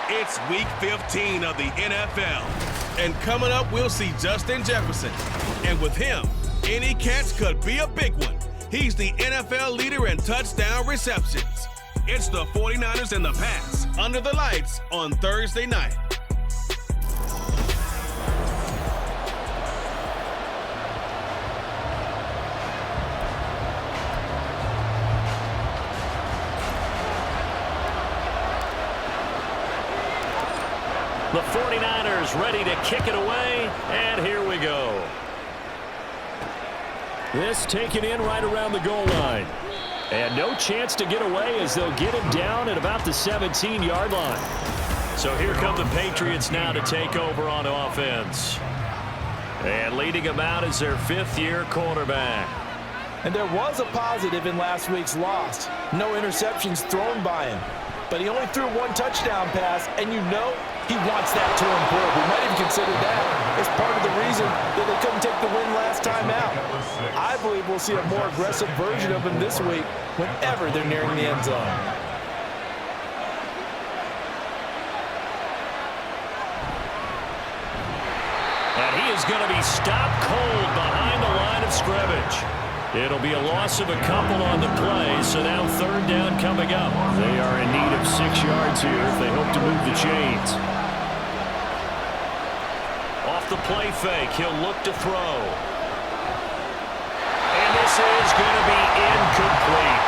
It's Week 15 of the NFL. And coming up, we'll see Justin Jefferson. And with him, any catch could be a big one. He's the NFL leader in touchdown receptions. It's the 49ers and the Pats under the lights on Thursday night. The 49ers ready to kick it away, and here we go. This taken in right around the goal line. And no chance to get away as they'll get him down at about the 17-yard line. So here come the Patriots now to take over on offense. And leading him out is their fifth-year quarterback. And there was a positive in last week's loss. No interceptions thrown by him. But he only threw one touchdown pass, and you know he wants that to improve. We might even consider that as part of the reason that they couldn't take the win last time out. I believe we'll see a more aggressive version of him this week whenever they're nearing the end zone. And he is going to be stopped cold behind the line of scrimmage. It'll be a loss of a couple on the play, so now third down coming up. They are in need of 6 yards here if they hope to move the chains. Off the play fake, he'll look to throw. And this is going to be incomplete.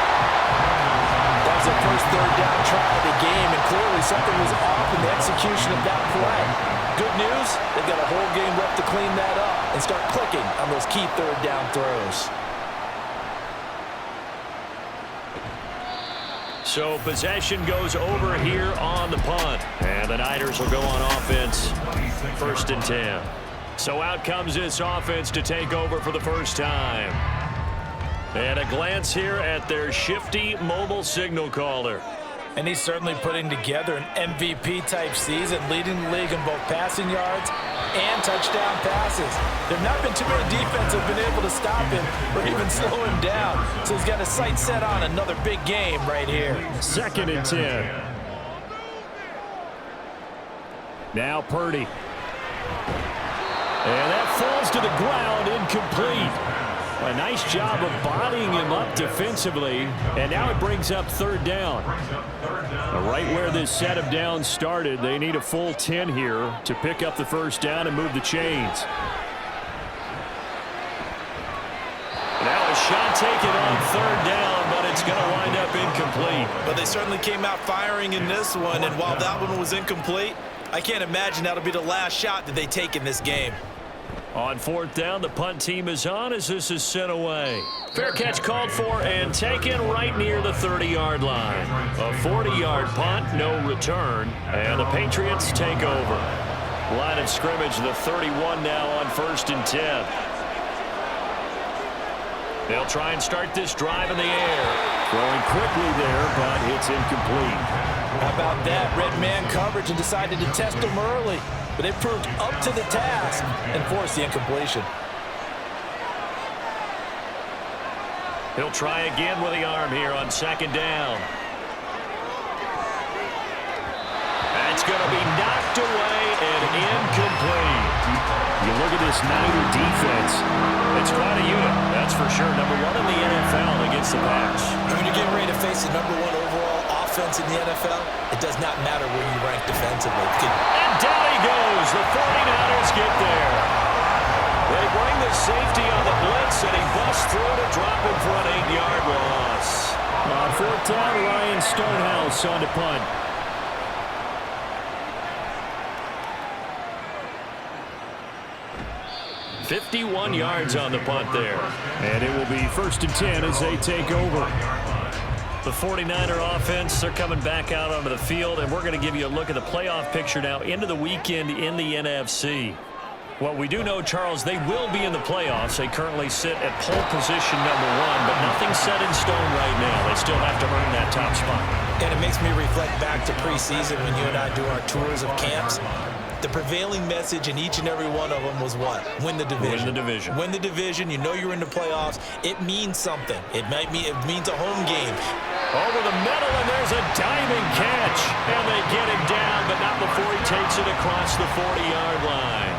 That was the first third down try of the game, and clearly something was off in the execution of that play. Good news, they've got a whole game left to clean that up and start clicking on those key third down throws. So possession goes over here on the punt. And the Niners will go on offense, 1st and 10. So out comes this offense to take over for the first time. And a glance here at their shifty mobile signal caller. And he's certainly putting together an MVP-type season, leading the league in both passing yards and touchdown passes. There have not been too many defenses that have been able to stop him or even slow him down. So he's got his sights set on another big game right here. 2nd and 10. Now Purdy. And that falls to the ground, incomplete. A nice job of bodying him up defensively, and now it brings up third down. Right where this set of downs started, they need a full 10 here to pick up the first down and move the chains. Now a shot taken on third down, but it's going to wind up incomplete. But they certainly came out firing in this one, and while that one was incomplete, I can't imagine that'll be the last shot that they take in this game. On 4th down, the punt team is on as this is sent away. Fair catch called for and taken right near the 30-yard line. A 40-yard punt, no return, and the Patriots take over. Line of scrimmage, the 31 now on 1st and 10. They'll try and start this drive in the air. Throwing quickly there, but it's incomplete. How about that? Red man coverage and decided to test him early. But it proved up to the task and forced the incompletion. He'll try again with the arm here on 2nd down. That's going to be knocked away and incomplete. You look at this Niner defense. It's quite a unit, that's for sure. Number 1 in the NFL against the pass. When you're getting ready to face the number 1 overall offense in the NFL, it does not matter where you rank defensively. And down he goes. The 49ers get there. They bring the safety on the blitz, and he busts through to drop him for an 8-yard loss. On 4th down, Ryan Stonehouse on the punt. .51 yards on the punt there. And it will be 1st and 10 as they take over. The 49er offense, they're coming back out onto the field, and we're going to give you a look at the playoff picture now into the weekend in the NFC. What we do know, Charles, they will be in the playoffs. They currently sit at pole position number 1, but nothing's set in stone right now. They still have to earn that top spot. And it makes me reflect back to preseason when you and I do our tours of camps. The prevailing message in each and every one of them was what? Win the division. Win the division. Win the division. You know you're in the playoffs. It means something. It means a home game. Over the middle, and there's a diving catch. And they get him down, but not before he takes it across the 40-yard line.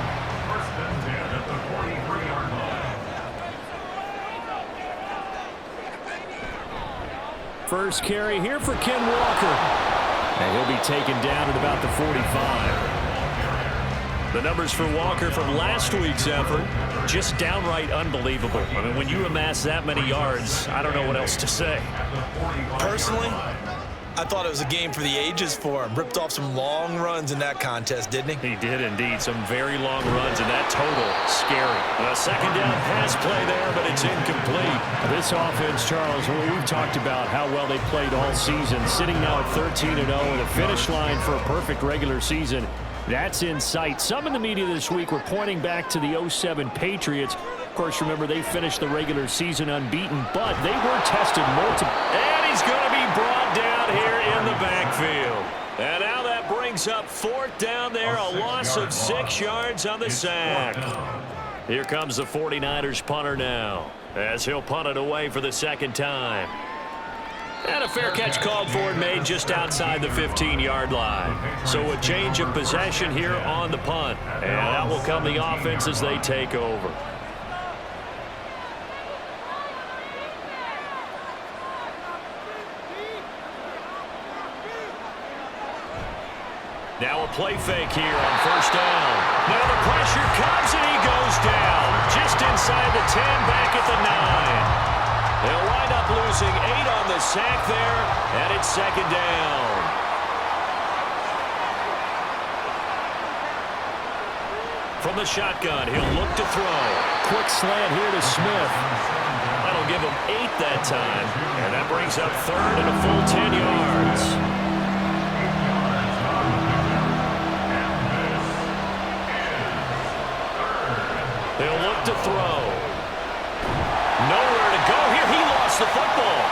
First carry here for Ken Walker. And he'll be taken down at about the 45. The numbers for Walker from last week's effort, just downright unbelievable. I mean, when you amass that many yards, I don't know what else to say. Personally, I thought it was a game for the ages for him. Ripped off some long runs in that contest, didn't he? He did indeed. Some very long runs, and that total, scary. A second down pass play there, but it's incomplete. This offense, Charles, we've talked about how well they played all season, sitting now at 13-0 and a finish line for a perfect regular season. That's in sight. Some in the media this week were pointing back to the 07 Patriots. Of course, remember, they finished the regular season unbeaten, but they were tested multiple. And he's going to be brought down here in the backfield. And now that brings up fourth down there, a loss of 6 yards on the sack. Here comes the 49ers punter now, as he'll punt it away for the second time. And a fair catch called for and made just outside the 15-yard line. So a change of possession here on the punt. And out will come the offense as they take over. Now a play fake here on first down. Now the pressure comes and he goes down. Just inside the 10, back at the 9. They'll wind up losing 8 on the sack there, and it's second down. From the shotgun, he'll look to throw. Quick slant here to Smith. That'll give him 8 that time, and that brings up third and a full 10 yards. He'll look to throw. Nowhere to go here. He lost the football.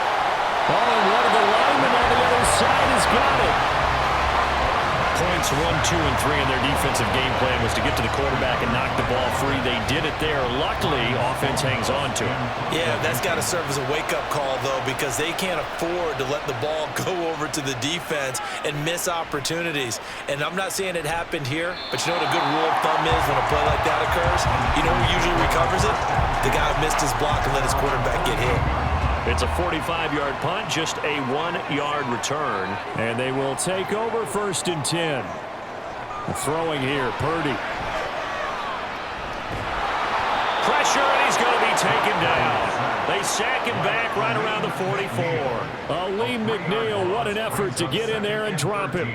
Oh, and one of the linemen on the other side has got it. Points 1, 2, and 3 in their defensive game plan was to get to the quarterback and knock the ball free. They did it there. Luckily, offense hangs on to it. Yeah, that's got to serve as a wake-up call, though, because they can't afford to let the ball go over to the defense and miss opportunities. And I'm not saying it happened here, but you know what a good rule of thumb is when a play like that occurs? You know who usually recovers it? The guy who missed his block and let his quarterback get hit. It's a 45-yard punt, just a 1-yard return. And they will take over first and 10. Throwing here, Purdy. Pressure, and he's going to be taken down. They sack him back right around the 44. Lee McNeil, what an effort to get in there and drop him.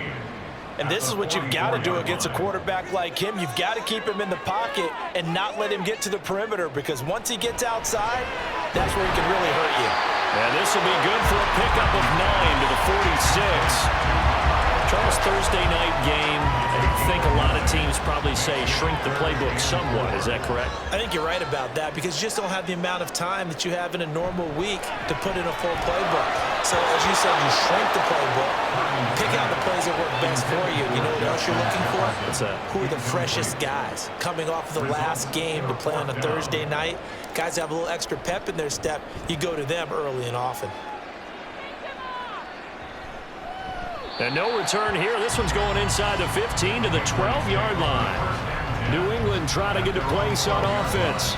And this is what you've got to do against a quarterback like him. You've got to keep him in the pocket and not let him get to the perimeter, because once he gets outside, that's where he can really hurt you. And this will be good for a pickup of 9 to the 46. Charles, Thursday night game, I think a lot of teams probably say shrink the playbook somewhat. Is that correct? I think you're right about that, because you just don't have the amount of time that you have in a normal week to put in a full playbook. So, as you said, you shrink the playbook, pick out the plays that work best for you. You know what else you're looking for? What's that? Who are the freshest guys coming off of the last game to play on a Thursday night? Guys have a little extra pep in their step. You go to them early and often. And no return here. This one's going inside the 15 to the 12-yard line. New England trying to get a place on offense.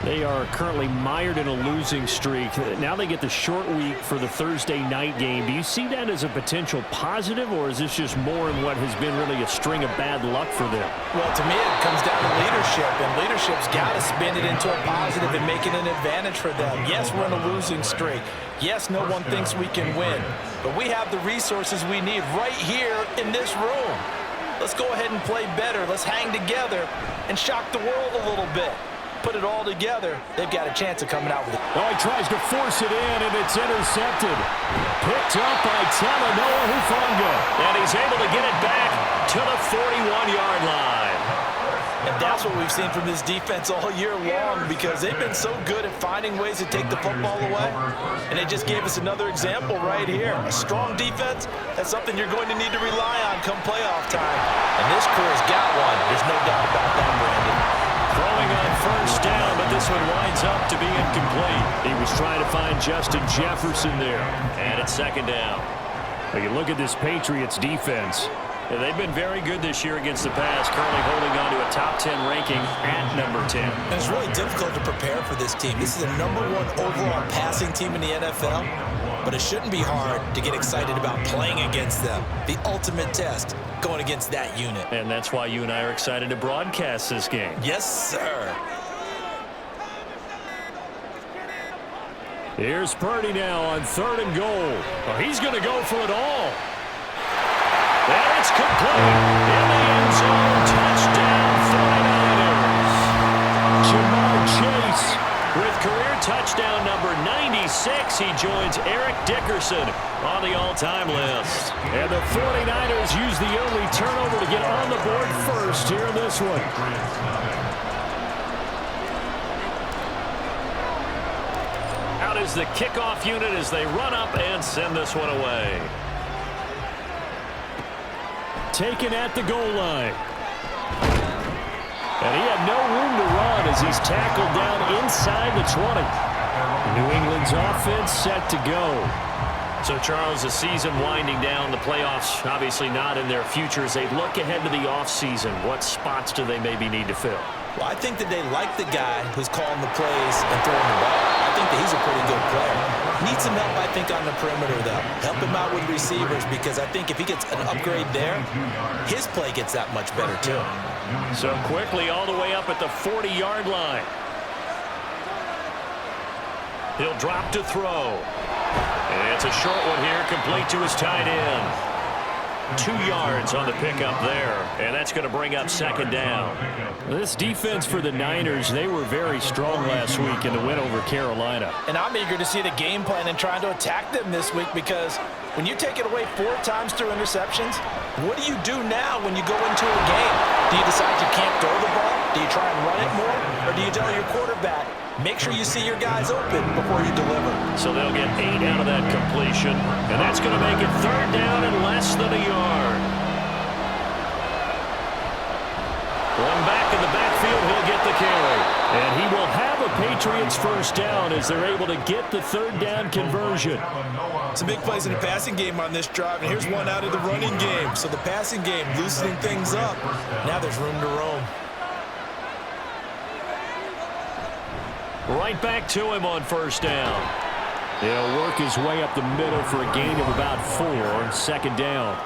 They are currently mired in a losing streak. Now they get the short week for the Thursday night game. Do you see that as a potential positive, or is this just more in what has been really a string of bad luck for them? Well, to me, it comes down to leadership, and leadership's got to spin it into a positive and make it an advantage for them. Yes, we're in a losing streak. Yes, no one thinks we can win, but we have the resources we need right here in this room. Let's go ahead and play better. Let's hang together and shock the world a little bit. Put it all together, they've got a chance of coming out with it. Oh, he tries to force it in, and it's intercepted. Picked up by Talanoa Hufanga. And he's able to get it back to the 41-yard line. And that's what we've seen from this defense all year long, because they've been so good at finding ways to take the football away. And they just gave us another example right here. A strong defense, that's something you're going to need to rely on come playoff time. And this crew has got one. There's no doubt about that, Brandon. Throwing on first down, but this one winds up to be incomplete. He was trying to find Justin Jefferson there. And it's second down. Well, you look at this Patriots defense. Yeah, they've been very good this year against the pass, currently holding on to a top 10 ranking at number 10. And it's really difficult to prepare for this team. This is the #1 overall passing team in the NFL, but it shouldn't be hard to get excited about playing against them. The ultimate test, going against that unit. And that's why you and I are excited to broadcast this game. Yes, sir. Here's Purdy now on 3rd and goal. Oh, he's going to go for it all. And it's complete. In the end zone, touchdown 49ers. Jamar Chase with career touchdown number 96. He joins Eric Dickerson on the all-time list. And the 49ers use the only turnover to get on the board first here in this one. Out is the kickoff unit as they run up and send this one away. Taken at the goal line. And he had no room to run as he's tackled down inside the 20. New England's offense set to go. So, Charles, the season winding down, the playoffs obviously not in their future. As they look ahead to the offseason, what spots do they maybe need to fill? Well, I think that they like the guy who's calling the plays and throwing the ball. I think that he's a pretty good player. Needs some help, I think, on the perimeter, though. Help him out with receivers, because I think if he gets an upgrade there, his play gets that much better, too. So quickly all the way up at the 40-yard line. He'll drop to throw. And it's a short one here, complete to his tight end. 2 yards on the pickup there, and that's going to bring up second down. This defense for the Niners, they were very strong last week in the win over Carolina. And I'm eager to see the game plan and trying to attack them this week, because when you take it away 4 times through interceptions, what do you do now when you go into a game? Do you decide you can't throw the ball? Do you try and run it more? Or do you tell your quarterback, make sure you see your guys open before you deliver? So they'll get 8 out of that completion, and that's going to make it third down and less than a yard. One back in the backfield, he'll get the carry. And he will have a Patriots first down as they're able to get the third down conversion. Some big plays in the passing game on this drive, and here's one out of the running game. So the passing game loosening things up. Now there's room to roam. Right back to him on first down. He'll work his way up the middle for a gain of about 4, second down.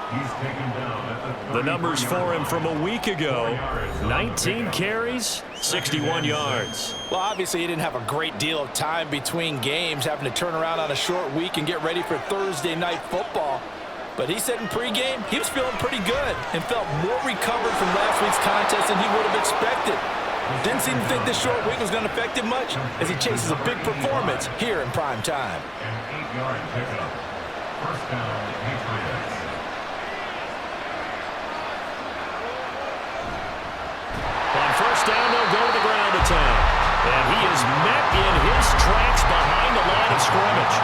The numbers for him from a week ago: 19 carries, 61 yards. Well, obviously, he didn't have a great deal of time between games, having to turn around on a short week and get ready for Thursday night football. But he said in pregame he was feeling pretty good and felt more recovered from last week's contest than he would have expected. Didn't seem to think this short week was going to affect him much as he chases a big performance here in prime time. On first down, they'll go to the ground attack. And he is met in his tracks behind the line of scrimmage.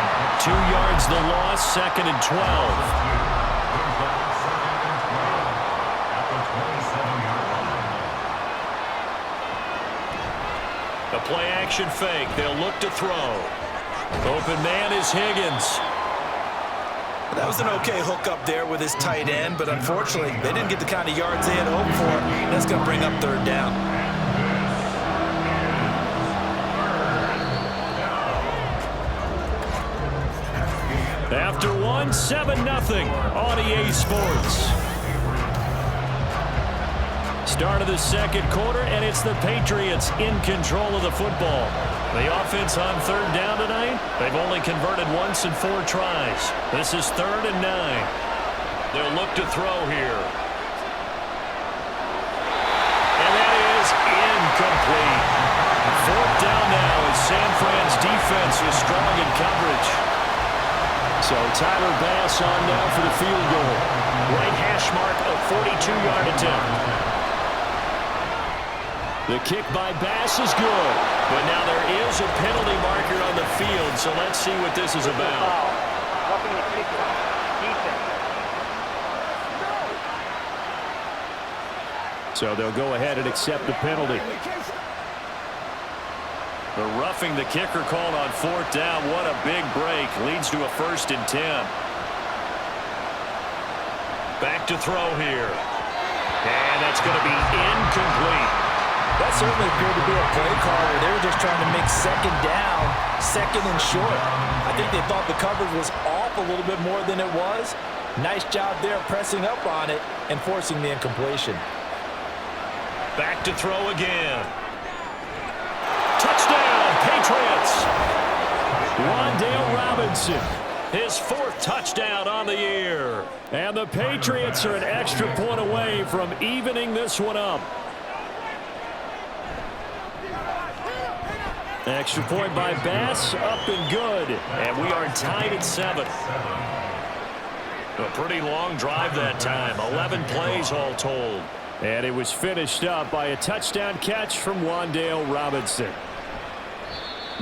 2 yards the loss, second and 12. A play-action fake. They'll look to throw. Open man is Higgins. That was an okay hook up there with his tight end, but unfortunately, they didn't get the kind of yards they had hoped for. That's going to bring up third down. After one, 7-0 on EA Sports. Start of the second quarter, and it's the Patriots in control of the football. The offense on third down tonight, they've only converted once in 4 tries. This is 3rd and 9. They'll look to throw here. And that is incomplete. 4th down now as San Fran's defense is strong in coverage. So Tyler Bass on now for the field goal. Right hash mark, a 42-yard attempt. The kick by Bass is good, but now there is a penalty marker on the field, so let's see what this is about. So they'll go ahead and accept the penalty. The roughing the kicker called on 4th down. What a big break. Leads to a 1st and 10. Back to throw here. And that's going to be incomplete. That certainly appeared to be a play call where they were just trying to make 2nd down, 2nd and short. I think they thought the coverage was off a little bit more than it was. Nice job there pressing up on it and forcing the incompletion. Back to throw again. Touchdown, Patriots! Wan'Dale Robinson, his 4th touchdown on the year. And the Patriots are an extra point away from evening this one up. Extra point by Bass, up and good. And we are tied at 7. A pretty long drive that time, 11 plays all told. And it was finished up by a touchdown catch from Wan'Dale Robinson.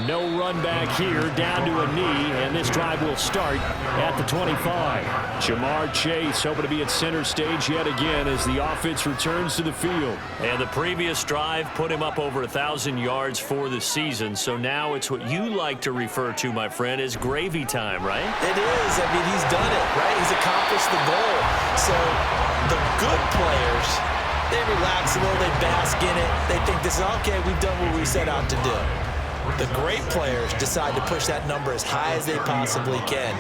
No run back here, down to a knee, and this drive will start at the 25. Jamar Chase hoping to be at center stage yet again as the offense returns to the field. And the previous drive put him up over 1,000 yards for the season, so now it's what you like to refer to, my friend, as gravy time, right? It is. I mean, he's done it, right? He's accomplished the goal. So the good players, they relax a little, they bask in it. They think this is, okay, we've done what we set out to do. The great players decide to push that number as high as they possibly can.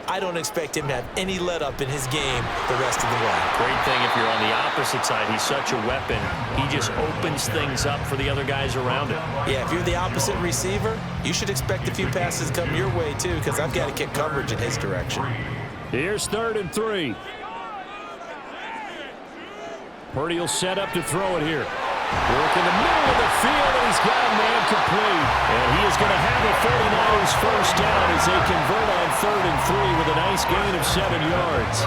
I don't expect him to have any let-up in his game the rest of the way. Great thing if you're on the opposite side. He's such a weapon. He just opens things up for the other guys around him. Yeah, if you're the opposite receiver, you should expect a few passes to come your way, too, because I've got to kick coverage in his direction. Here's 3rd and 3. Purdy will set up to throw it here. Work in the middle of the field, and he's got a man complete. And he is going to have the 49ers first down as they convert on 3rd and 3 with a nice gain of 7 yards.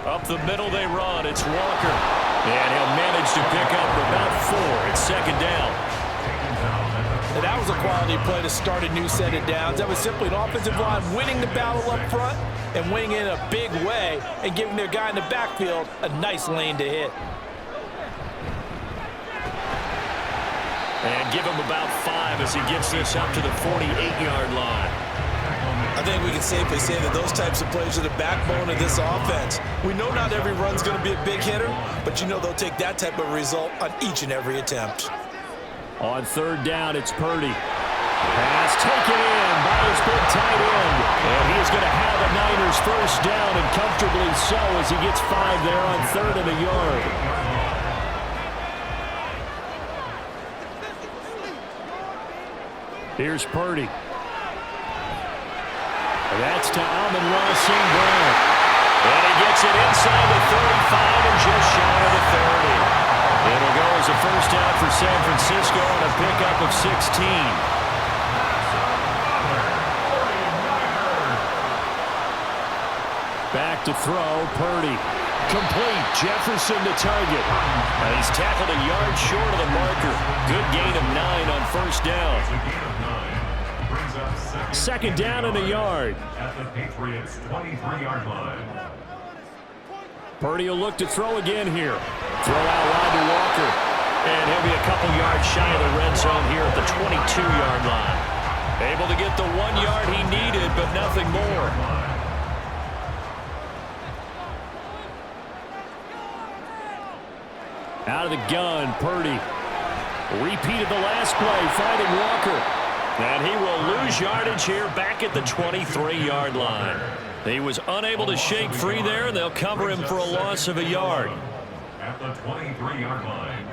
Up the middle they run. It's Walker. And he'll manage to pick up about 4. It's 2nd down. And that was a quality play to start a new set of downs. That was simply an offensive line winning the battle up front and winning in a big way and giving their guy in the backfield a nice lane to hit. And give him about 5 as he gets this up to the 48-yard line. I think we can safely say that those types of plays are the backbone of this offense. We know not every run's going to be a big hitter, but you know they'll take that type of result on each and every attempt. On 3rd down, it's Purdy. Pass taken in by his big tight end. And he is going to have the Niners first down, and comfortably so as he gets 5 there on 3rd and a yard. Here's Purdy. That's to Amon-Ra St. Brown. And he gets it inside the 35 and just shy of the 30. It'll go as a first down for San Francisco and a pickup of 16. Back to throw, Purdy. Complete, Jefferson to target. And he's tackled a yard short of the marker. Good gain of 9 on first down. 2nd down and a yard. At the Patriots' 23-yard line. Purdy will look to throw again here. Throw out wide to Walker. And he'll be a couple yards shy of the red zone here at the 22-yard line. Able to get the 1 yard he needed, but nothing more. Out of the gun, Purdy. Repeated the last play, finding Walker. And he will lose yardage here back at the 23-yard line. He was unable to shake free there, and they'll cover him for a loss of a yard. At the 23-yard line.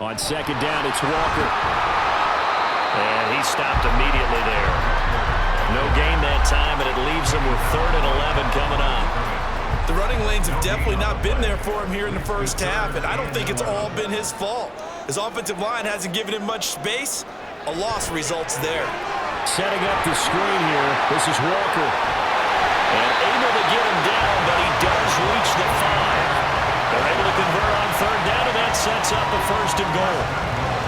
On 2nd down, it's Walker. And he stopped immediately there. No gain that time, and it leaves him with 3rd and 11 coming up. The running lanes have definitely not been there for him here in the first half, and I don't think it's all been his fault. His offensive line hasn't given him much space. A loss results there. Setting up the screen here. This is Walker. And able to get him down, but he does reach the 5. They're able to convert on 3rd down, and that sets up a 1st and goal.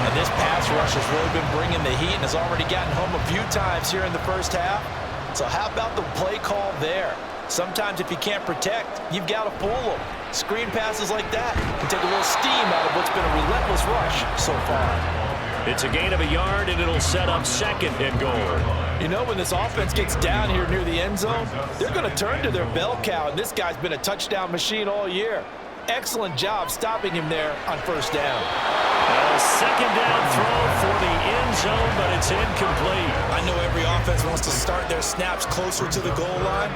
And this pass rush has really been bringing the heat and has already gotten home a few times here in the first half. So how about the play call there? Sometimes if you can't protect, you've got to fool them. Screen passes like that can take a little steam out of what's been a relentless rush so far. It's a gain of a yard, and it'll set up second and goal. You know, when this offense gets down here near the end zone, they're going to turn to their bell cow, and this guy's been a touchdown machine all year. Excellent job stopping him there on first down. A second down throw for the end zone, but it's incomplete. I know every offense wants to start their snaps closer to the goal line,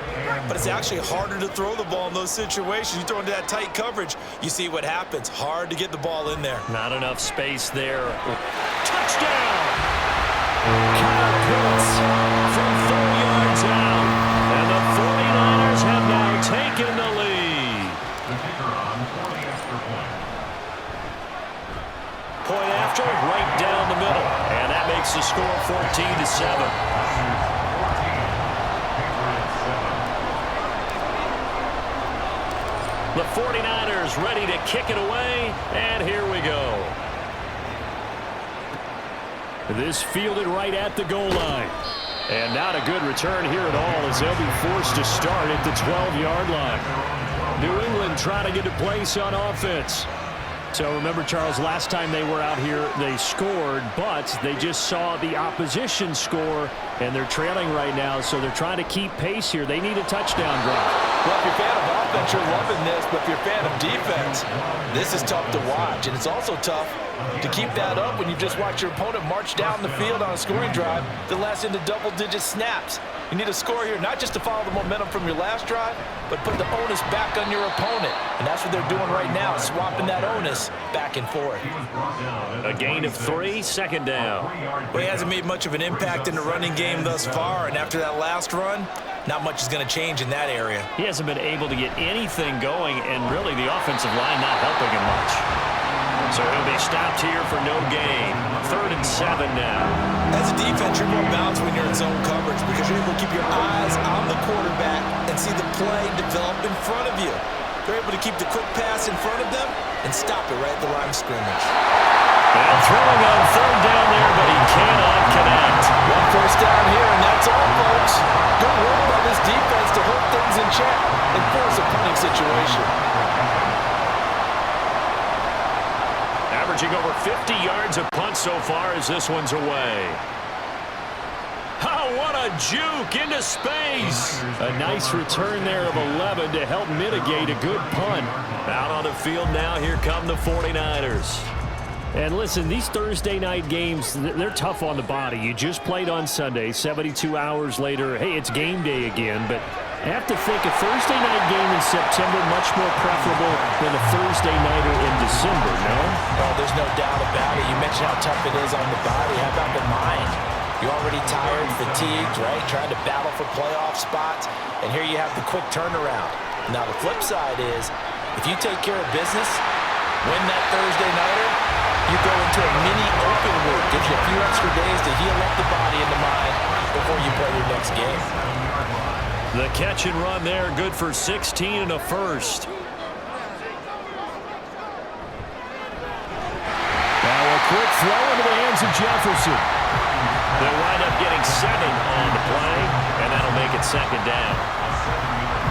but it's actually harder to throw the ball in those situations. You throw into that tight coverage, you see what happens. Hard to get the ball in there. Not enough space there. Touchdown! Kyle Pitts from 4 yards out, and the 49ers have now taken the lead. The kicker on for the extra point. Point after, right down the middle, and that makes the score 14-7. The 49ers ready to kick it away, and here we go. This fielded right at the goal line. And not a good return here at all as they'll be forced to start at the 12-yard line. New England trying to get a place on offense. So remember, Charles, last time they were out here, they scored, but they just saw the opposition score, and they're trailing right now, so they're trying to keep pace here. They need a touchdown drive. Well, if you're a fan of offense, you're loving this, but if you're a fan of defense, this is tough to watch, and it's also tough to keep that up when you just watch your opponent march down the field on a scoring drive that lasts into double-digit snaps. You need a score here, not just to follow the momentum from your last drive, but put the onus back on your opponent. And that's what they're doing right now, swapping that onus back and forth. A gain of 3, second down. Well, he hasn't made much of an impact in the running game thus far, and after that last run, not much is going to change in that area. He hasn't been able to get anything going, and really the offensive line not helping him much. So he'll be stopped here for no gain. 3rd and 7 now. As a defense, you're more balanced when you're in zone coverage because you're able to keep your eyes on the quarterback and see the play develop in front of you. They're able to keep the quick pass in front of them and stop it right at the line of scrimmage. And throwing on 3rd down there, but he cannot connect. One first down here, and that's all, folks. Good work by this defense to hold things in check and force a punting situation. Averaging over 50 yards a punt so far as this one's away. Oh, what a juke into space. A nice return there of 11 to help mitigate a good punt. Out on the field now, here come the 49ers. And listen, these Thursday night games, they're tough on the body. You just played on Sunday, 72 hours later, hey, it's game day again. But I have to think a Thursday night game in September much more preferable than a Thursday nighter in December, no? Oh, there's no doubt about it. You mentioned how tough it is on the body. How about the mind? You're already tired, fatigued, right? Trying to battle for playoff spots. And here you have the quick turnaround. Now, the flip side is, if you take care of business, win that Thursday nighter, you go into a mini open week. Gives you a few extra days to heal up the body and the mind before you play your next game. The catch and run there, good for 16 and a first. Now a quick throw into the hands of Jefferson. They'll wind up getting 7 on the play, and that'll make it second down.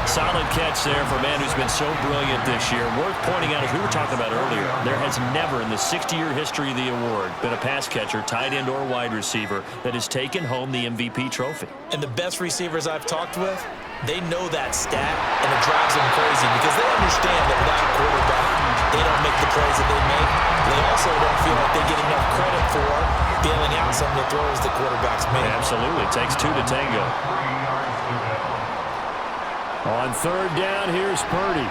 Solid catch there for a man who's been so brilliant this year. Worth pointing out, as we were talking about earlier, there has never in the 60-year history of the award been a pass catcher, tight end or wide receiver that has taken home the MVP trophy. And the best receivers I've talked with, they know that stat, and it drives them crazy because they understand that without a quarterback, they don't make the plays that they make. They also don't feel like they get enough credit for bailing out some of the throws the quarterbacks make. Absolutely. It takes 2 to tango. On 3rd down, here's Purdy.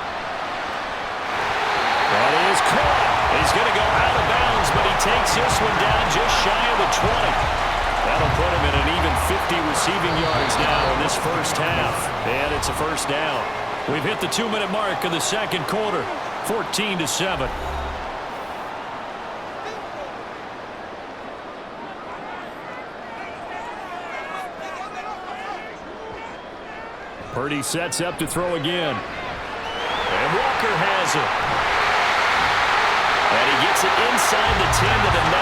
That is caught. He's going to go out of bounds, but he takes this one down just shy of the 20. That'll put him in an even 50 receiving yards now in this first half. And it's a first down. We've hit the 2-minute mark of the second quarter. 14-7. Purdy sets up to throw again. And Walker has it. And he gets it inside the 10 to the 9.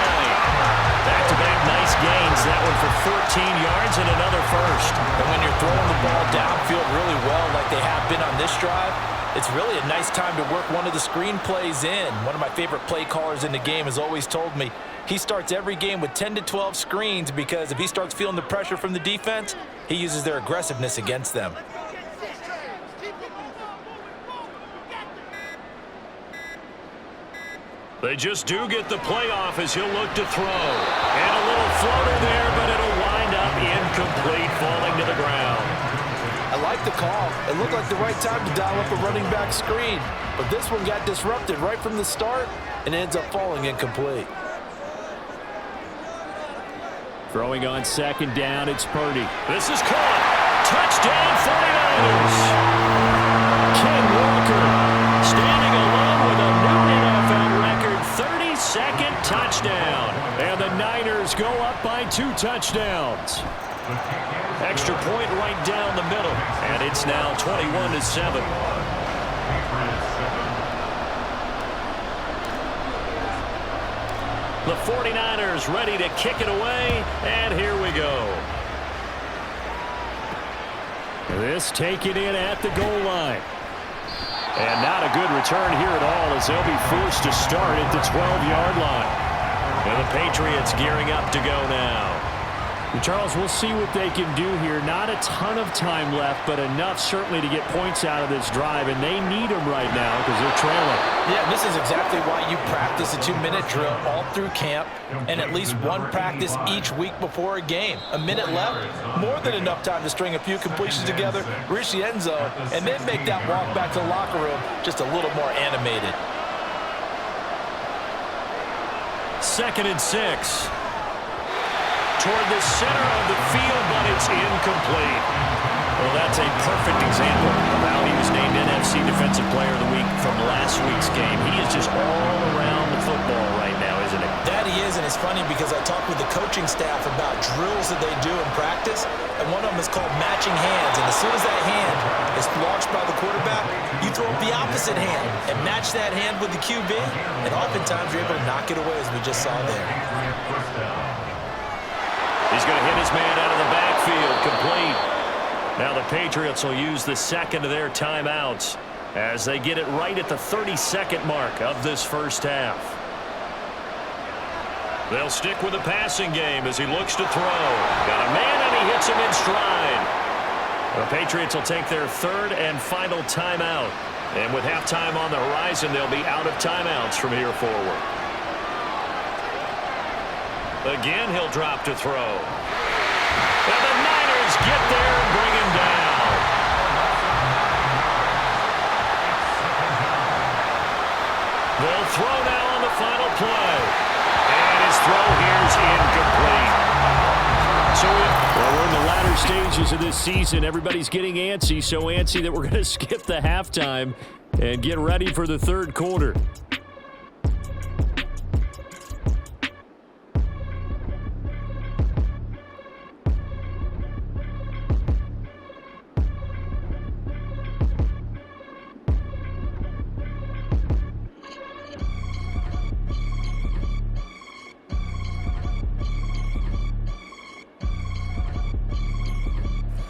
Back-to-back nice Nice gains. That one for 14 yards and another first. And when you're throwing the ball downfield really well like they have been on this drive, it's really a nice time to work one of the screen plays in. One of my favorite play callers in the game has always told me he starts every game with 10 to 12 screens because if he starts feeling the pressure from the defense, he uses their aggressiveness against them. They just do get the playoff as he'll look to throw. And a little floater there, but it'll wind up incomplete, falling to the ground. I like the call. It looked like the right time to dial up a running back screen. But this one got disrupted right from the start and ends up falling incomplete. Throwing on second down, it's Purdy. This is caught. Touchdown 49ers. Ken Walker standing alone with a new NFL record 32nd touchdown. And the Niners go up by 2 touchdowns. Extra point right down the middle. And it's now 21-7. The 49ers ready to kick it away, and here we go. This taken in at the goal line. And not a good return here at all as they'll be forced to start at the 12-yard line. And the Patriots gearing up to go now. And Charles, we'll see what they can do here. Not a ton of time left, but enough certainly to get points out of this drive, and they need them right now because they're trailing. Yeah, this is exactly why you practice a 2-minute drill all through camp and at least one practice each week before a game. A minute left, more than enough time to string a few completions together, reach the end zone, and then make that walk back to the locker room just a little more animated. 2nd and 6. Toward the center of the field, but it's incomplete. Well, that's a perfect example of how he was named NFC Defensive Player of the Week from last week's game. He is just all around the football right now, isn't he? That he is, and it's funny because I talked with the coaching staff about drills that they do in practice, and one of them is called matching hands. And as soon as that hand is launched by the quarterback, you throw up the opposite hand and match that hand with the QB, and oftentimes you're able to knock it away, as we just saw there. He's going to hit his man out of the backfield, complete. Now the Patriots will use the second of their timeouts as they get it right at the 30-second mark of this first half. They'll stick with the passing game as he looks to throw. Got a man and he hits him in stride. The Patriots will take their third and final timeout. And with halftime on the horizon, they'll be out of timeouts from here forward. Again, he'll drop to throw. And the Niners get there and bring him down. They'll throw now on the final play. And his throw here's incomplete. So we're in the latter stages of this season. Everybody's getting antsy, so antsy that we're going to skip the halftime and get ready for the third quarter.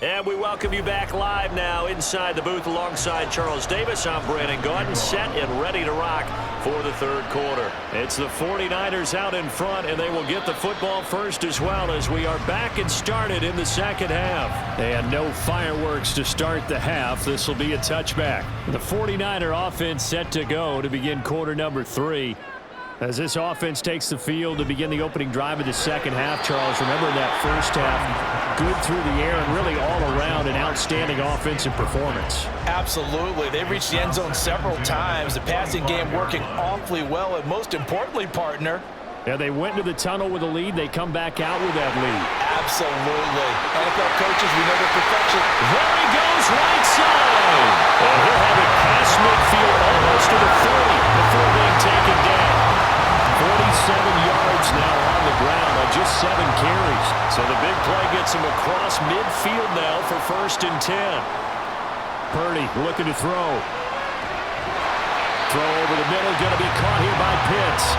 And we welcome you back live now inside the booth alongside Charles Davis. I'm Brandon Gaudin, set and ready to rock for the third quarter. It's the 49ers out in front, and they will get the football first as well as we are back and started in the second half. And no fireworks to start the half. This will be a touchback. The 49er offense set to go to begin quarter number 3. As this offense takes the field to begin the opening drive of the second half, Charles, remember that first half, good through the air and really all around an outstanding offensive performance. Absolutely. They reached the end zone several times. The passing game working awfully well, and most importantly, partner, yeah, they went into the tunnel with a lead. They come back out with that lead. Absolutely. NFL coaches, we know their perfection. There he goes, right side. And he'll have it past midfield almost to the 30 before being taken down. 47 yards now on the ground on just 7 carries. So the big play gets him across midfield now for 1st and 10. Purdy looking to throw. Throw over the middle, going to be caught here by Pitts.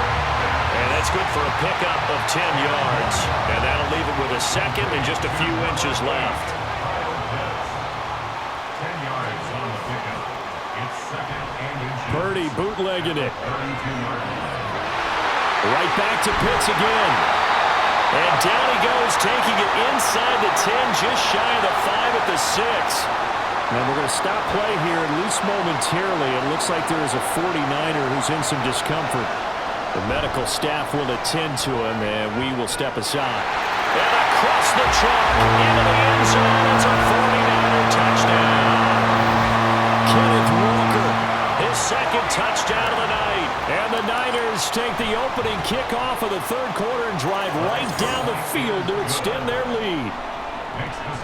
And that's good for a pickup of 10 yards. And that'll leave it with a second and just a few inches left. 10 yards on the pickup. It's second and inches. Purdy bootlegging it. 32-yard line. Right back to Pitts again. And down he goes, taking it inside the 10, just shy of the 5 at the 6. And we're going to stop play here, at least momentarily. It looks like there is a 49er who's in some discomfort. The medical staff will attend to him, and we will step aside. And across the chalk, into the end zone. It's a 49er touchdown. Kenneth Walker, his second touchdown of the night. And the Niners take the opening kickoff of the third quarter and drive right down the field to extend their lead.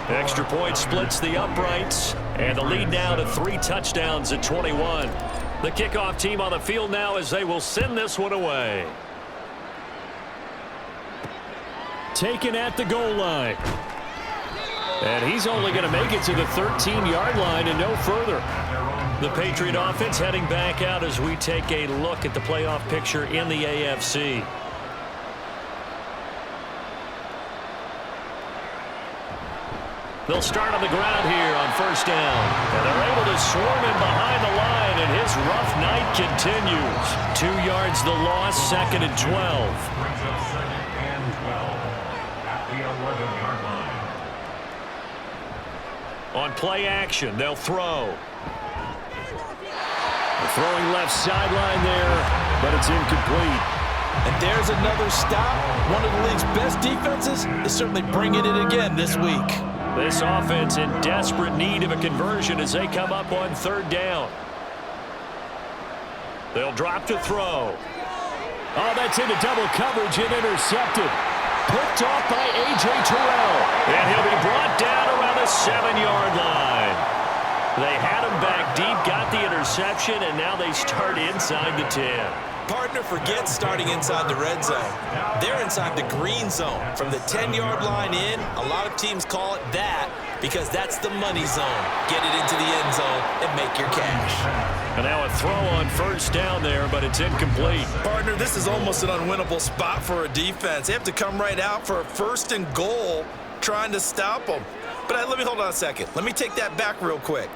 Extra point splits the uprights, and the lead now to 3 touchdowns at 21. The kickoff team on the field now as they will send this one away. Taken at the goal line. And he's only going to make it to the 13-yard line and no further. The Patriot offense heading back out as we take a look at the playoff picture in the AFC. They'll start on the ground here on first down. And they're able to swarm him behind the line, and his rough night continues. 2 yards the loss, second and 12. Brings up second and 12 at the 11-yard line. On play action, they'll throw. The throwing left sideline there, but it's incomplete. And there's another stop. One of the league's best defenses is certainly bringing it again this week. This offense in desperate need of a conversion as they come up on third down. They'll drop to throw. Oh, that's into double coverage and intercepted. Picked off by A.J. Terrell. And he'll be brought down around the 7-yard line. They had him back deep, got the interception, and now they start inside the 10. Partner, forget starting inside the red zone. They're inside the green zone. From the 10-yard line in, a lot of teams call it that because that's the money zone. Get it into the end zone and make your cash. And now a throw on first down there, but it's incomplete. Partner, this is almost an unwinnable spot for a defense. They have to come right out for a first and goal trying to stop them. But let me hold on a second. Let me take that back real quick.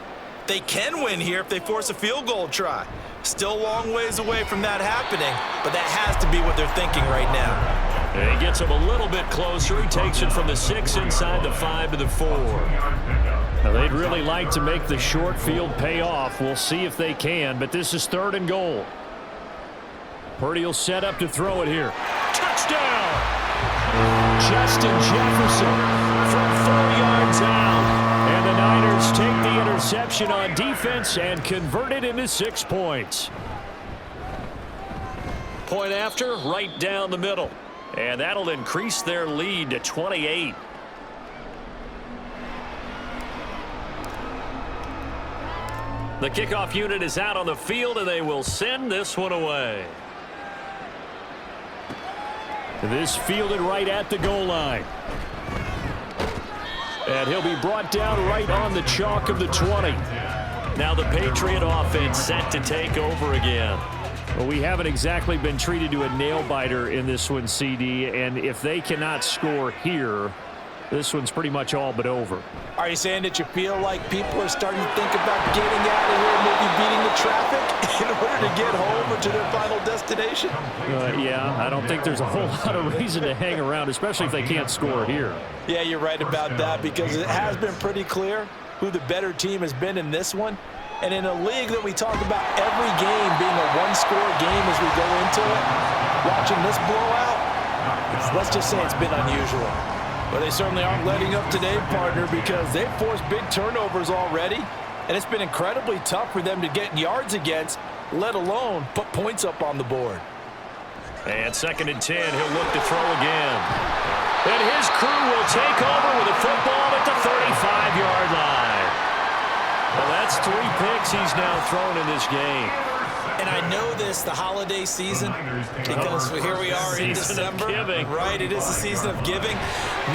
They can win here if they force a field goal try. Still a long ways away from that happening, but that has to be what they're thinking right now. And he gets him a little bit closer. He takes it from the 6 inside the 5 to the 4. Now, they'd really like to make the short field pay off. We'll see if they can, but this is third and goal. Purdy will set up to throw it here. Touchdown! Justin Jefferson from 4 yards out. And the Niners take the interception on defense and convert it into 6 points. Point after, right down the middle. And that'll increase their lead to 28. The kickoff unit is out on the field, and they will send this one away. This fielded right at the goal line. And he'll be brought down right on the chalk of the 20. Now the Patriot offense set to take over again. Well, we haven't exactly been treated to a nail-biter in this one, CD, and if they cannot score here, this one's pretty much all but over. Are you saying that you feel like people are starting to think about getting out of here, maybe beating the traffic in order to get home or to their final destination? Yeah, I don't think there's a whole lot of reason to hang around, especially if they can't score here. Yeah, you're right about that because it has been pretty clear who the better team has been in this one. And in a league that we talk about every game being a one-score game as we go into it, watching this blowout, let's just say it's been unusual. But they certainly aren't letting up today, partner, because they've forced big turnovers already, and it's been incredibly tough for them to get yards against, let alone put points up on the board. And second and 10, he'll look to throw again. And his crew will take over with a football at the 35-yard line. Well, that's 3 picks he's now thrown in this game. And I know this, the holiday season, because here we are in December. Right, it is the season of giving.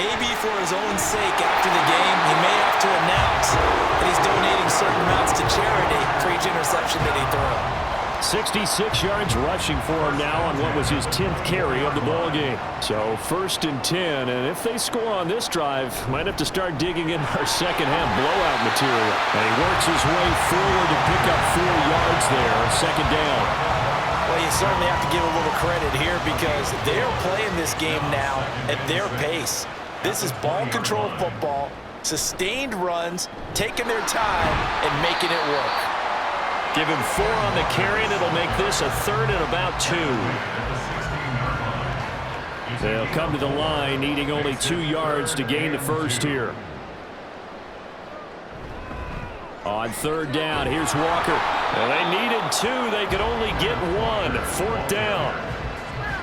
Maybe for his own sake after the game, he may have to announce that he's donating certain amounts to charity for each interception that he throws. 66 yards rushing for him now on what was his 10th carry of the ball game. So 1st and 10, and if they score on this drive, might have to start digging in our second half blowout material. And he works his way forward to pick up 4 yards there, 2nd down. Well, you certainly have to give a little credit here because they're playing this game now at their pace. This is ball control football, sustained runs, taking their time, and making it work. Give him 4 on the carry, and it'll make this a 3rd and about 2. They'll come to the line, needing only 2 yards to gain the first here. On 3rd down, here's Walker. Well, they needed 2. They could only get 1. 4th down.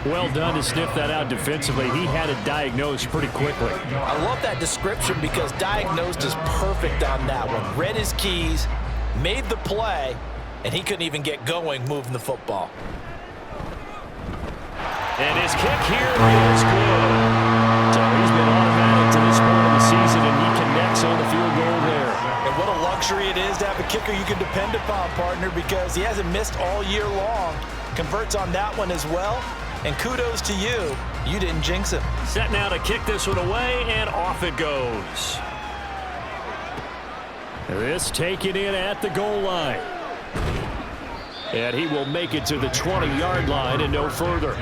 Well done to sniff that out defensively. He had it diagnosed pretty quickly. I love that description because diagnosed is perfect on that one. Read his keys, made the play, and he couldn't even get going moving the football. And his kick here is good. So he's been automatic to this point of the season, and he connects on the field goal there. And what a luxury it is to have a kicker you can depend upon, partner, because he hasn't missed all year long. Converts on that one as well. And kudos to you. You didn't jinx him. Set now to kick this one away, and off it goes. This taken in at the goal line. And he will make it to the 20-yard line and no further.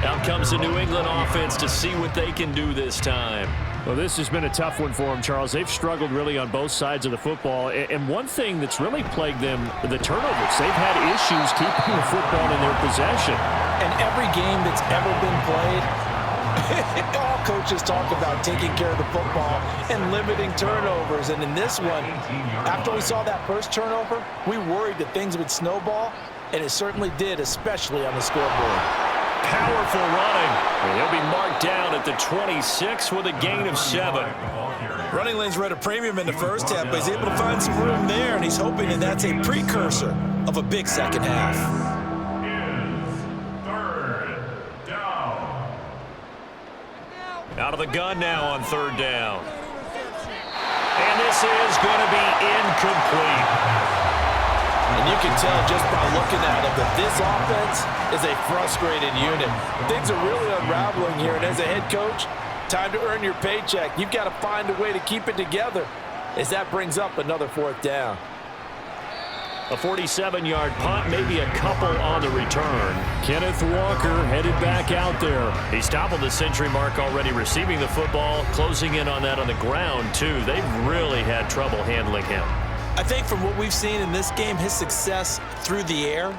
Out comes the New England offense to see what they can do this time. Well, this has been a tough one for them, Charles. They've struggled really on both sides of the football. And one thing that's really plagued them, the turnovers. They've had issues keeping the football in their possession. And every game that's ever been played, all coaches talk about taking care of the football and limiting turnovers. And in this one, after we saw that first turnover, we worried that things would snowball, and it certainly did, especially on the scoreboard. Powerful running. And he'll be marked down at the 26 with a gain of 7. Running lanes were at a premium in the first half, but he's able to find some room there, and he's hoping that that's a precursor of a big second half. Out of the gun now on 3rd down. And this is going to be incomplete. And you can tell just by looking at him that this offense is a frustrated unit. Things are really unraveling here, and as a head coach, time to earn your paycheck. You've got to find a way to keep it together as that brings up another 4th down. A 47-yard punt, maybe a couple on the return. Kenneth Walker headed back out there. He's toppled the century mark already receiving the football, closing in on that on the ground, too. They've really had trouble handling him. I think from what we've seen in this game, his success through the air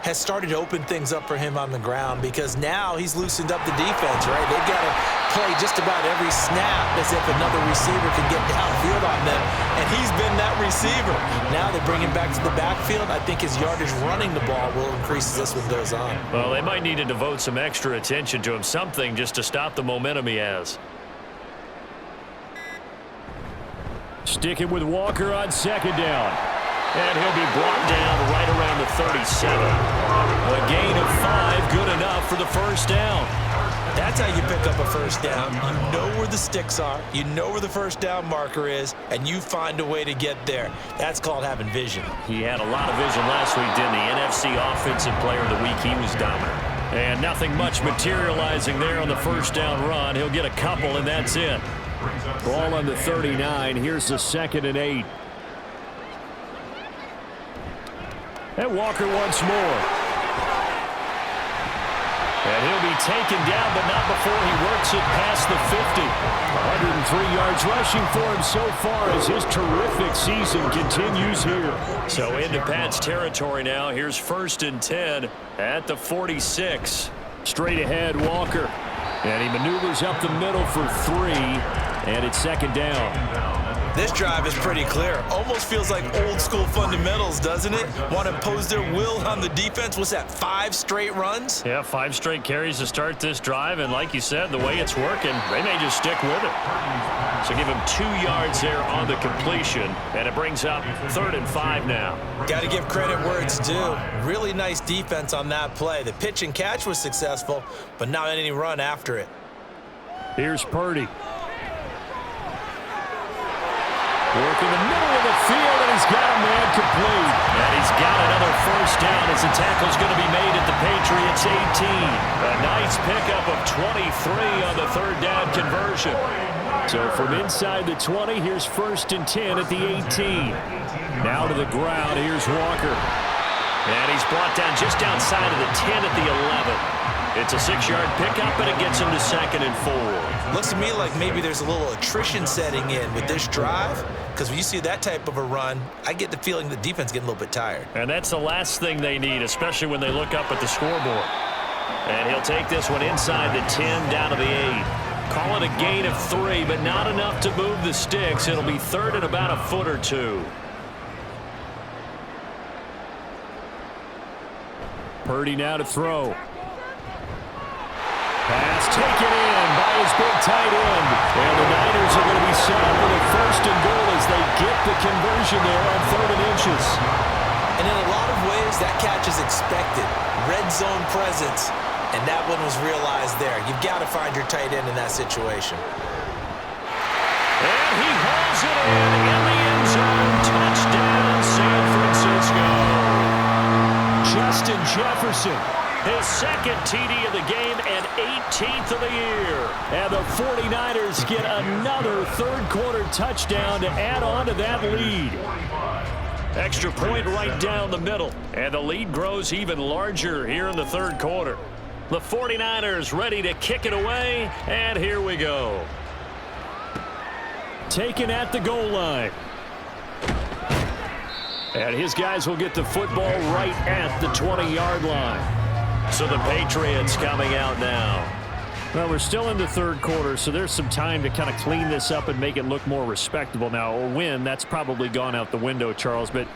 has started to open things up for him on the ground because now he's loosened up the defense, right? They've got to play just about every snap as if another receiver can get downfield on them, and he's been that receiver. Now they bring him back to the backfield. I think his yardage running the ball will increase as this one goes on. Well, they might need to devote some extra attention to him, something just to stop the momentum he has. Sticking with Walker on 2nd down. And he'll be brought down right around the 37. A gain of 5, good enough for the 1st down. That's how you pick up a 1st down. You know where the sticks are, you know where the 1st down marker is, and you find a way to get there. That's called having vision. He had a lot of vision last week, didn't he? NFC Offensive Player of the Week, he was dominant. And nothing much materializing there on the 1st down run. He'll get a couple, and that's it. Ball on the 39. Here's the 2nd and 8. And Walker once more. And he'll be taken down, but not before he works it past the 50. 103 yards rushing for him so far as his terrific season continues here. So into Pat's territory now. Here's 1st and 10 at the 46. Straight ahead, Walker. And he maneuvers up the middle for 3, and it's 2nd down. This drive is pretty clear. Almost feels like old school fundamentals, doesn't it? Want to impose their will on the defense. What's that, 5 straight runs? Yeah, 5 straight carries to start this drive, and like you said, the way it's working, they may just stick with it. So give him 2 yards there on the completion, and it brings up 3rd and 5 now. Got to give credit where it's due. Really nice defense on that play. The pitch and catch was successful, but not any run after it. Here's Purdy. Working the middle of the field, and he's got a man complete. And he's got another first down as the tackle's going to be made at the Patriots 18. A nice pickup of 23 on the third down conversion. So from inside the 20, here's 1st and 10 at the 18. Now to the ground, here's Walker. And he's brought down just outside of the 10 at the 11. It's a 6-yard pickup, and it gets him to 2nd and 4. Looks to me like maybe there's a little attrition setting in with this drive, because when you see that type of a run, I get the feeling the defense getting a little bit tired. And that's the last thing they need, especially when they look up at the scoreboard. And he'll take this one inside the 10 down to the 8. Call it a gain of 3, but not enough to move the sticks. It'll be 3rd and about a foot or 2. Purdy now to throw. Pass taken in by his big tight end. And the Niners are going to be set up with a 1st and goal as they get the conversion there on 3rd and inches. And in a lot of ways, that catch is expected. Red zone presence, and that one was realized there. You've got to find your tight end in that situation. And he hauls it in the end zone. Touchdown, San Francisco. Justin Jefferson, his 2nd TD of the game and 18th of the year. And the 49ers get another third-quarter touchdown to add on to that lead. Extra point right down the middle. And the lead grows even larger here in the third quarter. The 49ers ready to kick it away, and here we go. Taken at the goal line. And his guys will get the football right at the 20-yard line. So the Patriots coming out now. Well, we're still in the third quarter, so there's some time to kind of clean this up and make it look more respectable. Now, a win, that's probably gone out the window, Charles, but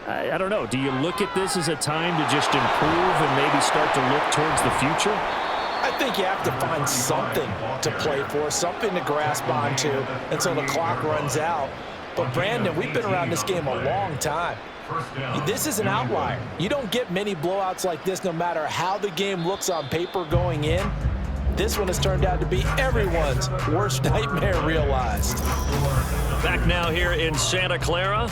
I don't know. Do you look at this as a time to just improve and maybe start to look towards the future? I think you have to find something to play for, something to grasp onto until the clock runs out. But, Brandon, we've been around this game a long time. This is an outlier. You don't get many blowouts like this no matter how the game looks on paper going in. This one has turned out to be everyone's worst nightmare realized. Back now here in Santa Clara.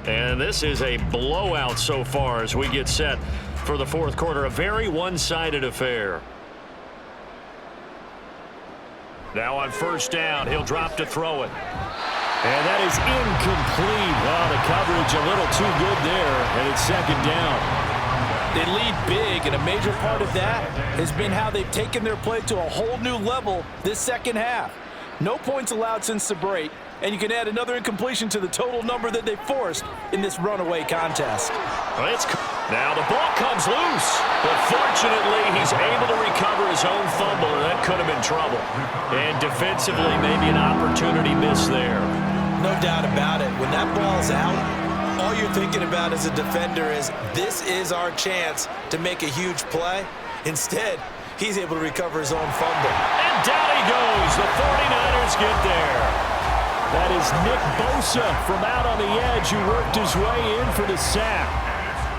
And this is a blowout so far as we get set for the fourth quarter. A very one-sided affair. Now on first down, he'll drop to throw it. And that is incomplete. Well, the coverage a little too good there, and it's second down. They lead big, and a major part of that has been how they've taken their play to a whole new level this second half. No points allowed since the break, and you can add another incompletion to the total number that they forced in this runaway contest. Now the ball comes loose, but fortunately he's able to recover his own fumble, and that could have been trouble. And defensively, maybe an opportunity miss there. No doubt about it. When that ball's out, all you're thinking about as a defender is this is our chance to make a huge play. Instead, he's able to recover his own fumble. And down he goes. The 49ers get there. That is Nick Bosa from out on the edge who worked his way in for the sack.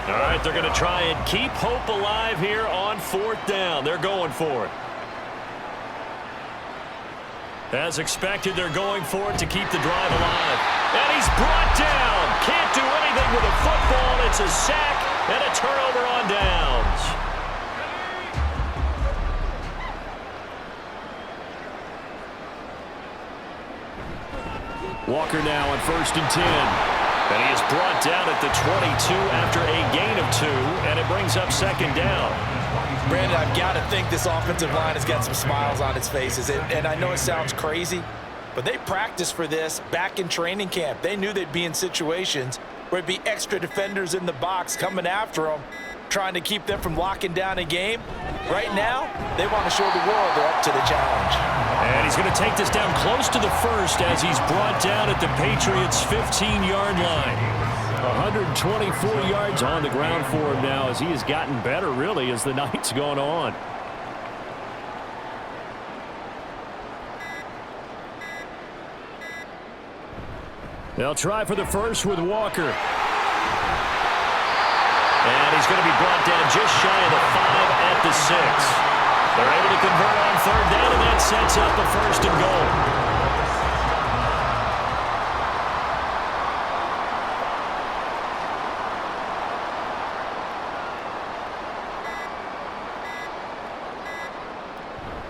All right, they're going to try and keep hope alive here on fourth down. They're going for it. As expected, they're going for it to keep the drive alive. And he's brought down. Can't do anything with a football. It's a sack and a turnover on downs. Walker now on 1st and 10. And he is brought down at the 22 after a gain of 2, and it brings up second down. Brandon, I've got to think this offensive line has got some smiles on its faces. And I know it sounds crazy, but they practiced for this back in training camp. They knew they'd be in situations where it'd be extra defenders in the box coming after them, trying to keep them from locking down a game. Right now, they want to show the world they're up to the challenge. And he's going to take this down close to the first as he's brought down at the Patriots' 15-yard line. 124 yards on the ground for him now as he has gotten better, really, as the night's gone on. They'll try for the first with Walker. And he's going to be brought down just shy of the 5 at the 6. They're able to convert on third down, and that sets up a 1st and goal.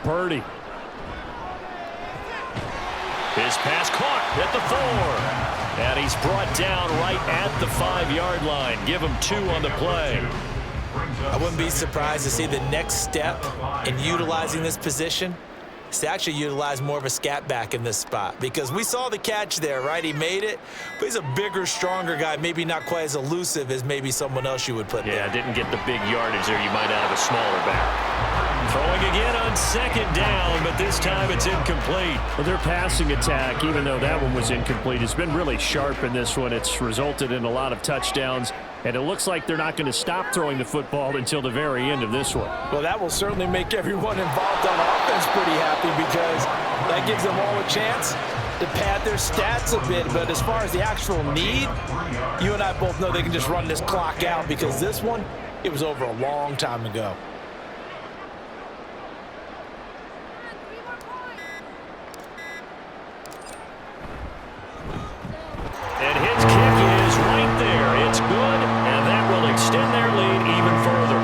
Purdy. His pass caught at the 4. And he's brought down right at the 5-yard line. Give him 2 on the play. I wouldn't be surprised to see the next step in utilizing this position is to actually utilize more of a scat back in this spot, because we saw the catch there, right? He made it, but he's a bigger, stronger guy, maybe not quite as elusive as maybe someone else you would put there. Yeah, didn't get the big yardage there you might out of a smaller back. Throwing again on 2nd down, but this time it's incomplete. Well, their passing attack, even though that one was incomplete, has been really sharp in this one. It's resulted in a lot of touchdowns, and it looks like they're not going to stop throwing the football until the very end of this one. Well, that will certainly make everyone involved on offense pretty happy, because that gives them all a chance to pad their stats a bit. But as far as the actual need, you and I both know they can just run this clock out, because this one, it was over a long time ago. And his kick is right there. It's good, and that will extend their lead even further.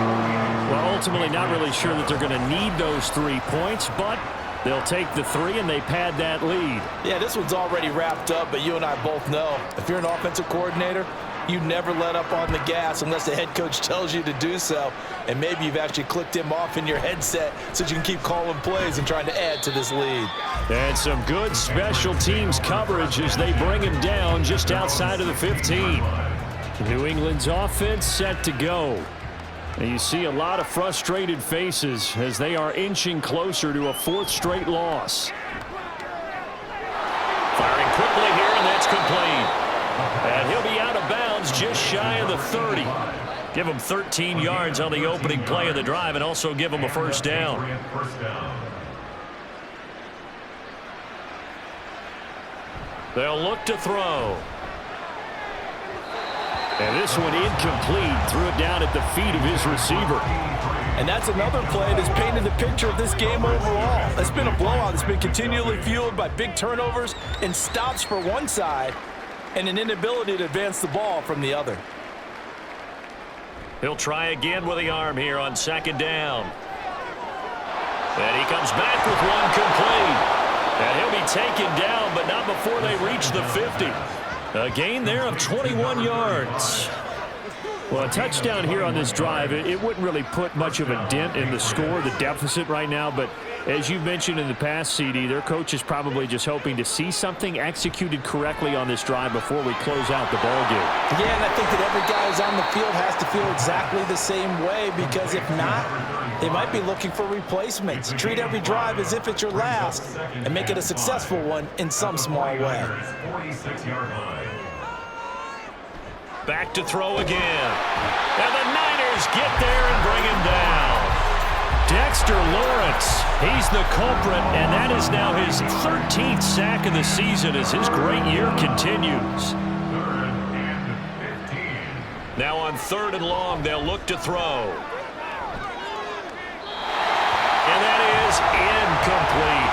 Well, ultimately not really sure that they're going to need those 3 points, but they'll take the 3 and they pad that lead. Yeah, this one's already wrapped up, but you and I both know if you're an offensive coordinator, you never let up on the gas unless the head coach tells you to do so. And maybe you've actually clicked him off in your headset so you can keep calling plays and trying to add to this lead. And some good special teams coverage as they bring him down just outside of the 15. New England's offense set to go. And you see a lot of frustrated faces as they are inching closer to a 4th straight loss. Firing quickly here, and that's complete. And he'll be out of bounds just shy of the 30. Give him 13 yards on the opening play of the drive and also give him a first down. They'll look to throw. And this one incomplete. Threw it down at the feet of his receiver. And that's another play that's painted the picture of this game overall. It's been a blowout. It's been continually fueled by big turnovers and stops for one side and an inability to advance the ball from the other. He'll try again with the arm here on 2nd down. And he comes back with one complete. And he'll be taken down, but not before they reach the 50. A gain there of 21 yards. Well, a touchdown here on this drive, it wouldn't really put much of a dent in the score, the deficit right now. But as you mentioned in the past, CD, their coach is probably just hoping to see something executed correctly on this drive before we close out the ball game. Yeah, and I think that every guy who's on the field has to feel exactly the same way, because if not, they might be looking for replacements. Treat every drive as if it's your last and make it a successful one in some small way. Back to throw again. And the Niners get there and bring him down. Dexter Lawrence, he's the culprit, and that is now his 13th sack of the season as his great year continues. Now on 3rd and long, they'll look to throw. And that is incomplete.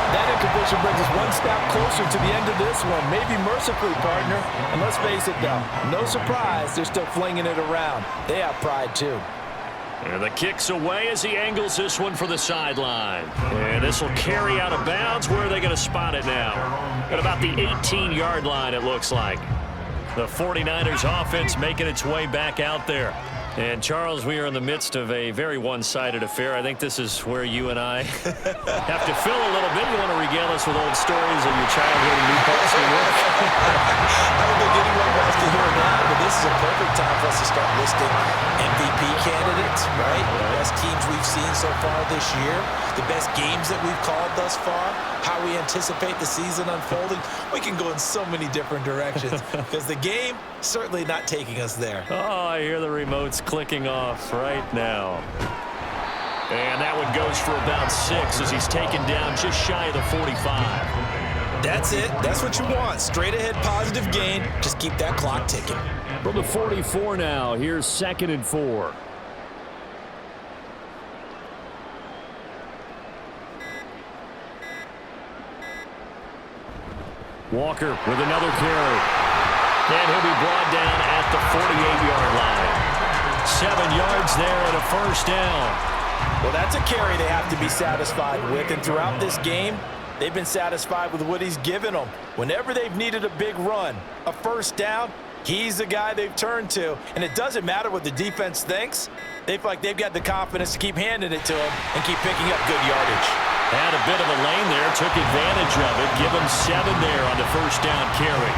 That incompletion brings us one step closer to the end of this one. Maybe mercifully, partner. And let's face it, though, no surprise, they're still flinging it around. They have pride, too. And the kick's away as he angles this one for the sideline. And this will carry out of bounds. Where are they going to spot it now? At about the 18-yard line, it looks like. The 49ers offense making its way back out there. And, Charles, we are in the midst of a very one-sided affair. I think this is where you and I have to fill a little bit. You want to regale us with old stories of your childhood in New Paltz, New York? I don't think anyone wants to hear that, but this is a perfect time for us to start listing MVP candidates, right? The best teams we've seen so far this year, the best games that we've called thus far, how we anticipate the season unfolding. We can go in so many different directions because the game certainly not taking us there. Oh, I hear the remotes clicking off right now. And that one goes for about 6 as he's taken down just shy of the 45. That's it. That's what you want. Straight ahead positive gain. Just keep that clock ticking. From the 44 now, here's 2nd and 4. Walker with another carry. And he'll be brought down at the 48-yard line. 7 yards there and a first down. Well, that's a carry they have to be satisfied with, and throughout this game, they've been satisfied with what he's given them. Whenever they've needed a big run, a first down, he's the guy they've turned to. And it doesn't matter what the defense thinks. They feel like they've got the confidence to keep handing it to him and keep picking up good yardage. Had a bit of a lane there, took advantage of it. Give him 7 there on the first down carry.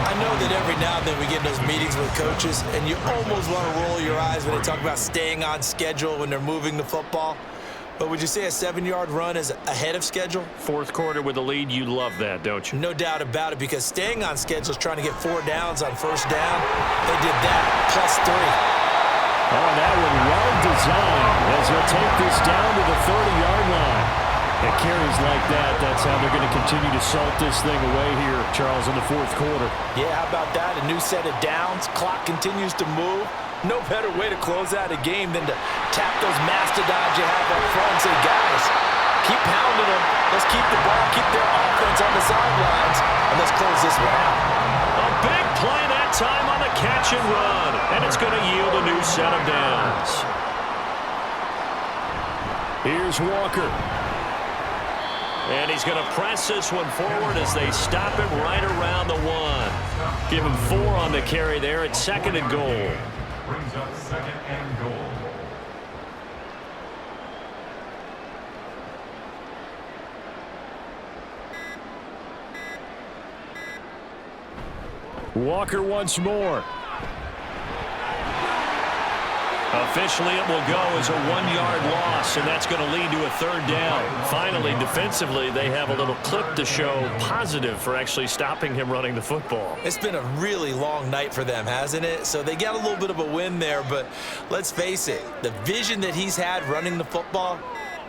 I know that every now and then we get in those meetings with coaches, and you almost want to roll your eyes when they talk about staying on schedule when they're moving the football. But would you say a 7-yard run is ahead of schedule? Fourth quarter with the lead, you love that, don't you? No doubt about it, because staying on schedule is trying to get 4 downs on first down. They did that, +3. Oh, that one well designed as he'll take this down to the 30-yard line. At carries like that, that's how they're going to continue to salt this thing away here, Charles, in the fourth quarter. Yeah, how about that? A new set of downs. Clock continues to move. No better way to close out a game than to tap those mastodons you have up front and say, guys, keep pounding them. Let's keep the ball, keep their offense on the sidelines, and let's close this one out. A big play that time on the catch and run, and it's going to yield a new set of downs. Here's Walker. And he's going to press this one forward as they stop him right around the 1. Give him 4 on the carry there at 2nd and goal. Brings up 2nd and goal. Walker once more. Officially, it will go as a 1-yard loss, and that's going to lead to a 3rd down. Finally, defensively, they have a little clip to show positive for actually stopping him running the football. It's been a really long night for them, hasn't it? So they got a little bit of a win there, but let's face it, the vision that he's had running the football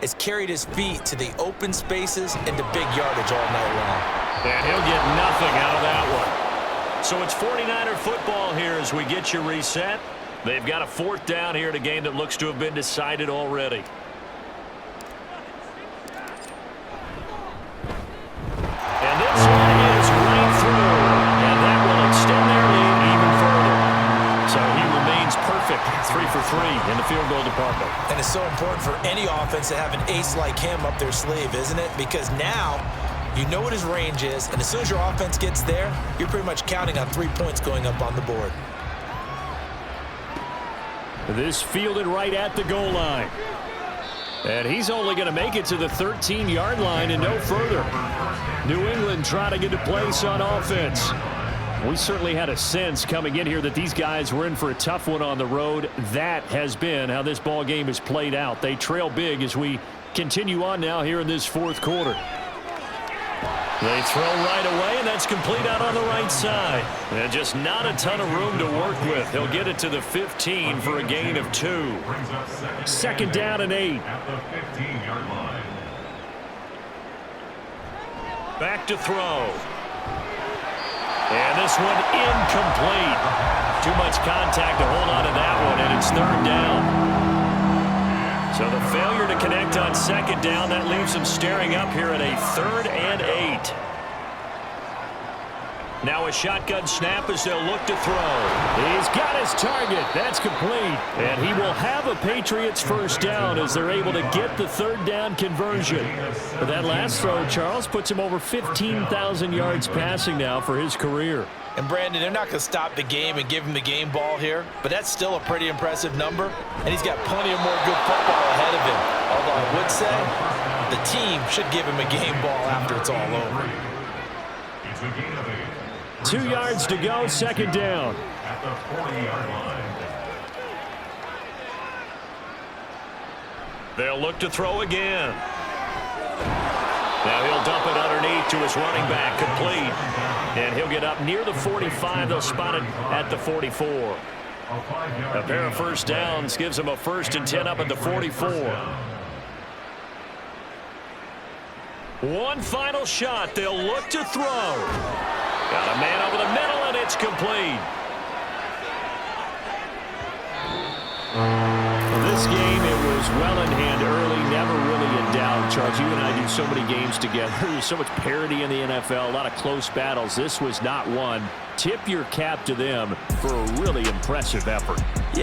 has carried his feet to the open spaces and to big yardage all night long. And he'll get nothing out of that one. So it's 49er football here as we get you reset. They've got a 4th down here in a game that looks to have been decided already. And this one is right through. And that will extend their lead even further. So he remains perfect, 3 for 3 in the field goal department. And it's so important for any offense to have an ace like him up their sleeve, isn't it? Because now you know what his range is, and as soon as your offense gets there, you're pretty much counting on 3 points going up on the board. This fielded right at the goal line. And he's only going to make it to the 13-yard line and no further. New England trying to get a place on offense. We certainly had a sense coming in here that these guys were in for a tough one on the road. That has been how this ball game has played out. They trail big as we continue on now here in this 4th quarter. They throw right away, and that's complete out on the right side. And just not a ton of room to work with. He'll get it to the 15 for a gain of 2. 2nd down and 8. At the 15-yard line. Back to throw. And this one incomplete. Too much contact to hold on to that one, and it's 3rd down. So the failure to connect on 2nd down, that leaves them staring up here at a 3rd and 8. Now a shotgun snap as they'll look to throw. He's got his target. That's complete. And he will have a Patriots first down as they're able to get the 3rd down conversion. But that last throw, Charles, puts him over 15,000 yards passing now for his career. And Brandon, they're not going to stop the game and give him the game ball here, but that's still a pretty impressive number, and he's got plenty of more good football ahead of him. Although I would say the team should give him a game ball after it's all over. It's a gain of 8. 2 yards to go, 2nd down. At the 40-yard line. They'll look to throw again. Now he'll dump it underneath to his running back, complete. And he'll get up near the 45. They'll spot it at the 44. A pair of first downs gives him a 1st and 10 up at the 44. One final shot. They'll look to throw. Got a man over the middle, and it's complete. This game, it was well in hand early, never really in doubt. Charles, you and I do so many games together. There's so much parity in the NFL, a lot of close battles. This was not one. Tip your cap to them for a really impressive effort. Yeah,